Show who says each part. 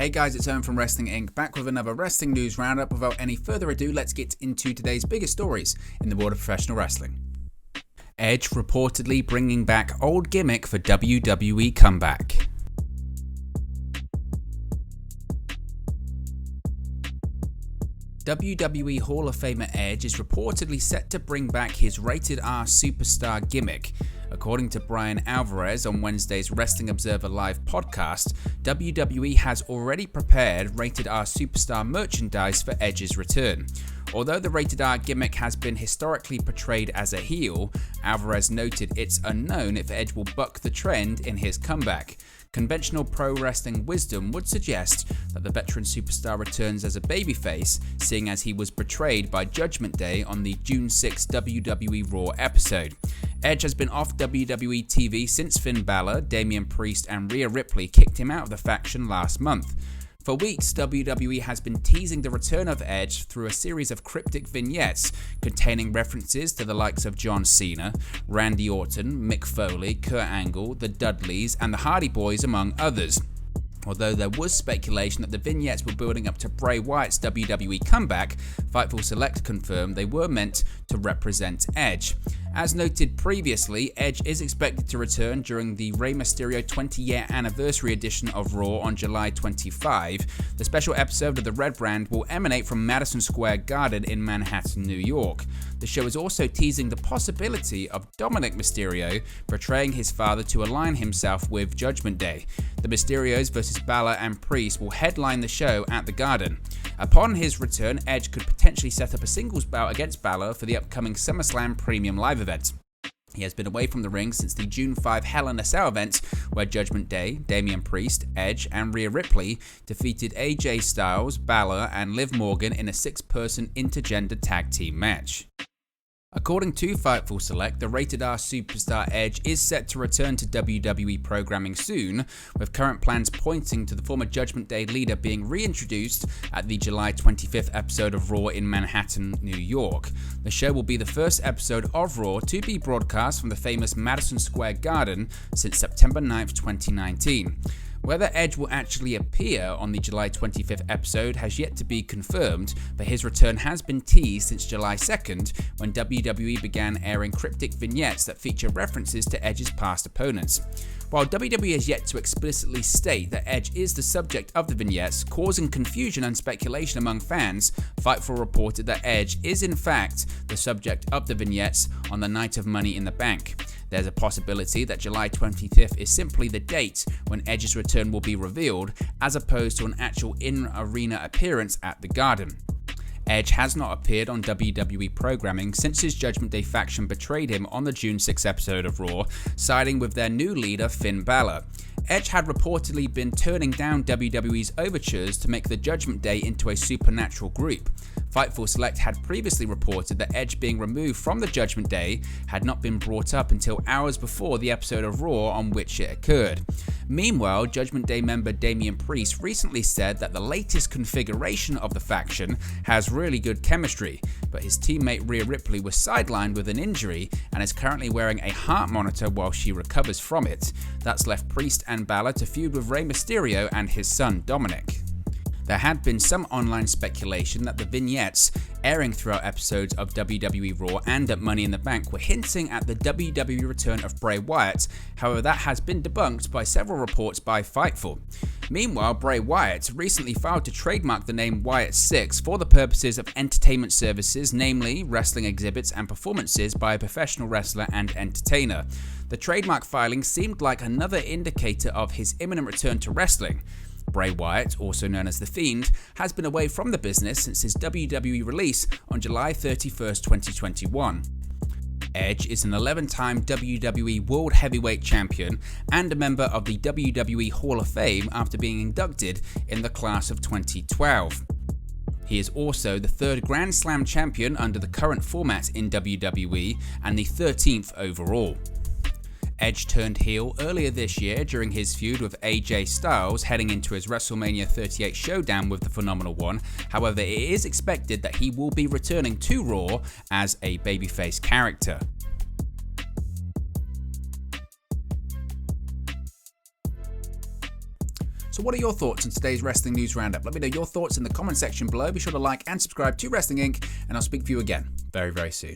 Speaker 1: Hey guys, it's Owen from Wrestling Inc. back with another wrestling news roundup. Without any further ado, let's get into today's biggest stories in the world of professional wrestling. Edge reportedly bringing back old gimmick for WWE comeback. WWE Hall of Famer Edge is reportedly set to bring back his Rated R Superstar gimmick. According to Brian Alvarez on Wednesday's Wrestling Observer Live podcast, WWE has already prepared Rated R Superstar merchandise for Edge's return. Although the Rated R gimmick has been historically portrayed as a heel, Alvarez noted it's unknown if Edge will buck the trend in his comeback. Conventional pro wrestling wisdom would suggest that the veteran superstar returns as a babyface, seeing as he was betrayed by Judgment Day on the June 6 WWE Raw episode. Edge has been off WWE TV since Finn Balor, Damian Priest and Rhea Ripley kicked him out of the faction last month. For weeks, WWE has been teasing the return of Edge through a series of cryptic vignettes containing references to the likes of John Cena, Randy Orton, Mick Foley, Kurt Angle, the Dudleys, and the Hardy Boys, among others. Although there was speculation that the vignettes were building up to Bray Wyatt's WWE comeback, Fightful Select confirmed they were meant to represent Edge. As noted previously, Edge is expected to return during the Rey Mysterio 20-year anniversary edition of Raw on July 25. The special episode of the Red Brand will emanate from Madison Square Garden in Manhattan, New York. The show is also teasing the possibility of Dominic Mysterio portraying his father to align himself with Judgment Day. The Mysterios versus Balor and Priest will headline the show at the Garden. Upon his return, Edge could potentially set up a singles bout against Balor for the upcoming SummerSlam Premium Live event. He has been away from the ring since the June 5 Hell in a Cell event, where Judgment Day, Damian Priest, Edge, and Rhea Ripley defeated AJ Styles, Balor, and Liv Morgan in a 6-person intergender tag team match. According to Fightful Select, the Rated R Superstar Edge is set to return to WWE programming soon, with current plans pointing to the former Judgment Day leader being reintroduced at the July 25th episode of Raw in Manhattan, New York. The show will be the first episode of Raw to be broadcast from the famous Madison Square Garden since September 9th, 2019. Whether Edge will actually appear on the July 25th episode has yet to be confirmed, but his return has been teased since July 2nd, when WWE began airing cryptic vignettes that feature references to Edge's past opponents. While WWE has yet to explicitly state that Edge is the subject of the vignettes, causing confusion and speculation among fans, Fightful reported that Edge is in fact the subject of the vignettes on the night of Money in the Bank. There's a possibility that July 25th is simply the date when Edge's return will be revealed, as opposed to an actual in-arena appearance at the Garden. Edge has not appeared on WWE programming since his Judgment Day faction betrayed him on the June 6 episode of Raw, siding with their new leader Finn Balor. Edge had reportedly been turning down WWE's overtures to make the Judgment Day into a supernatural group. Fightful Select had previously reported that Edge being removed from the Judgment Day had not been brought up until hours before the episode of Raw on which it occurred. Meanwhile, Judgment Day member Damian Priest recently said that the latest configuration of the faction has really good chemistry, but his teammate Rhea Ripley was sidelined with an injury and is currently wearing a heart monitor while she recovers from it. That's left Priest and Balor to feud with Rey Mysterio and his son Dominic. There had been some online speculation that the vignettes airing throughout episodes of WWE Raw and at Money in the Bank were hinting at the WWE return of Bray Wyatt. However, that has been debunked by several reports by Fightful. Meanwhile, Bray Wyatt recently filed to trademark the name Wyatt 6 for the purposes of entertainment services, namely wrestling exhibits and performances by a professional wrestler and entertainer. The trademark filing seemed like another indicator of his imminent return to wrestling. Bray Wyatt, also known as The Fiend, has been away from the business since his WWE release on July 31st, 2021. Edge is an 11-time WWE World Heavyweight Champion and a member of the WWE Hall of Fame after being inducted in the class of 2012. He is also the 3rd Grand Slam champion under the current format in WWE and the 13th overall. Edge turned heel earlier this year during his feud with AJ Styles heading into his WrestleMania 38 showdown with the Phenomenal One. However, it is expected that he will be returning to Raw as a babyface character. So what are your thoughts on today's Wrestling News Roundup? Let me know your thoughts in the comment section below. Be sure to like and subscribe to Wrestling Inc. and I'll speak to you again very, very soon.